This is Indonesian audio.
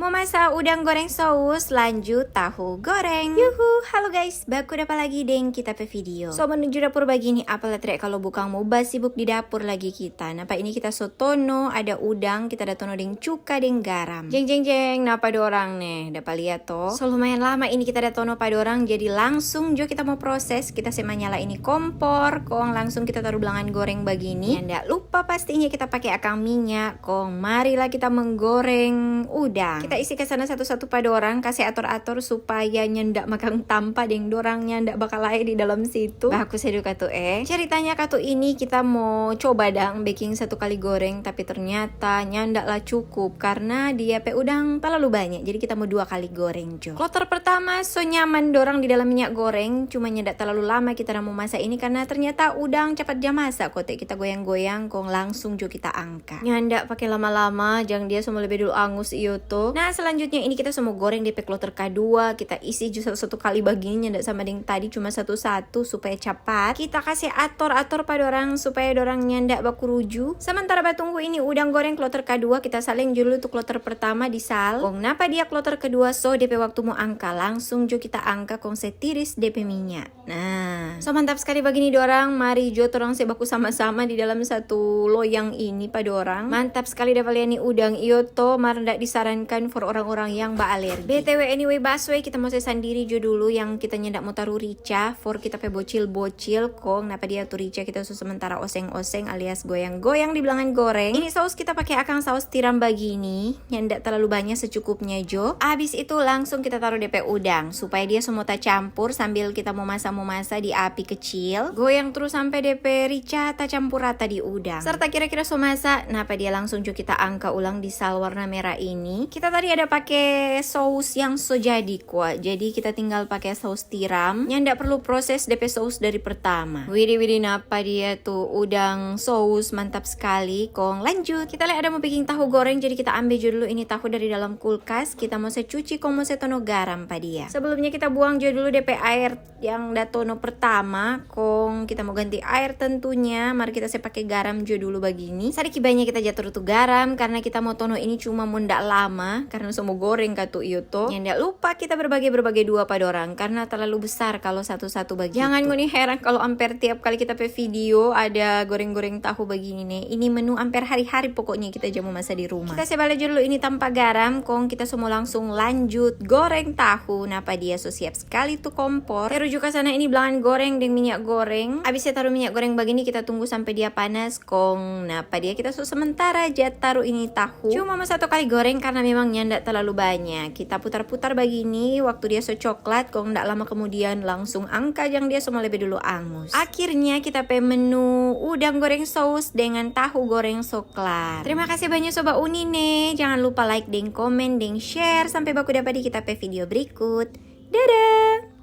Mau masak udang goreng saus, lanjut tahu goreng. Yuhu, halo guys, baku dapat lagi deng kita pe video. So menuju dapur begini, apalah trek kalau bukan mau sibuk di dapur lagi kita. Napa ini kita sotono, ada udang, kita ada tono deng cuka deng garam. Jeng jeng jeng, napa dorang nih? Dapat lihat toh. So lumayan lama ini kita ada tono pada orang, jadi langsung jo kita mau proses. Kita sema nyala ini kompor, kong langsung kita taruh belangan goreng begini. Ndak lupa pastinya kita pakai akang minyak, kong marilah kita menggoreng udang. Kita isi ke sana satu-satu pada orang, kasih atur-atur supaya nyendak makan tanpa deng dorangnya ndak bakal lahir di dalam situ. Baku sedu katu ceritanya katu ini kita mau coba dang baking satu kali goreng, tapi ternyata nyandak lah cukup karena dia pe udang terlalu banyak. Jadi kita mau 2 kali goreng jo. Kloter pertama so nyaman dorang di dalam minyak goreng, cuma nyendak terlalu lama kita mau masak ini karena ternyata udang cepat jam masak. Kote kita goyang-goyang kong langsung jo kita angkat. Nyandak pakai lama-lama, jangan dia semua lebih dulu angus iyo tuh. Nah selanjutnya ini kita semua goreng di kloter kedua, kita isi juga satu kali baginya ndak sama dengan tadi cuma satu-satu supaya cepat. Kita kasih atur-atur pada orang supaya dorangnya ndak baku ruju. Sementara batungku ini udang goreng kloter kedua, kita saling dulu tuh kloter pertama di sal. Kong napa dia kloter kedua so DP waktu mau angka langsung jo kita angka kong setiris DP minyak. Nah, so mantap sekali begini dorang. Mari jo torang sebaku sama-sama di dalam satu loyang ini pada orang. Mantap sekali dapat lihat nih udang iyo to, mar ndak disarankan for orang-orang yang alergi. BTW anyway baswe kita mau sendiri jo dulu yang kita nyendak mau taruh rica for kita pe bocil-bocil kong napa dia tuh rica kita sementara oseng-oseng alias goyang-goyang di belangan goreng. Ini saus kita pakai akang saus tiram begini, nyendak terlalu banyak secukupnya jo. Abis itu langsung kita taruh DP udang supaya dia semua tak campur sambil kita mau masak di api kecil. Goyang terus sampai DP rica tak campur rata di udang. Serta kira-kira so masak, napa dia langsung jo kita angka ulang di sal warna merah ini. Kita tadi ada pakai saus yang so jadi kuat, jadi kita tinggal pakai saus tiram yang ndak perlu proses DP saus dari pertama. Widih napa dia tuh udang saus mantap sekali. Kong lanjut kita lihat ada mau bikin tahu goreng, jadi kita ambil dulu ini tahu dari dalam kulkas, kita mau secuci kong mau setono garam pa dia. Sebelumnya kita buang dulu DP air yang datono pertama, kong kita mau ganti air tentunya. Mari kita pakai garam dulu begini. Sedikit banyak kita jatuh tuh garam karena kita mau tono ini cuma mau ndak lama karena semua goreng katu iyo to. Yang ndak lupa kita berbagi dua pada orang karena terlalu besar kalau satu-satu bagi. Jangan ngoni heran kalau amper tiap kali kita pe video ada goreng-goreng tahu begini nih. Ini menu amper hari-hari pokoknya kita jamu masa di rumah. Kita sebalik dulu ini tanpa garam, kong kita semua langsung lanjut goreng tahu. Napa dia so siap sekali tuh kompor. Terus juga sana ini belangan goreng dengan minyak goreng. Abis saya taruh minyak goreng begini kita tunggu sampai dia panas kong. Napa dia kita so sementara aja taruh ini tahu. Cuma mau 1 kali goreng karena memang nyandak terlalu banyak. Kita putar-putar begini waktu dia so coklat kong ndak lama kemudian langsung angka yang dia semua lebih dulu angus. Akhirnya kita pe menu udang goreng saus dengan tahu goreng coklat. Terima kasih banyak sobat Uni nih. Jangan lupa like, deng komen, deng share. Sampai baku dapat di kita pe video berikut. Dadah.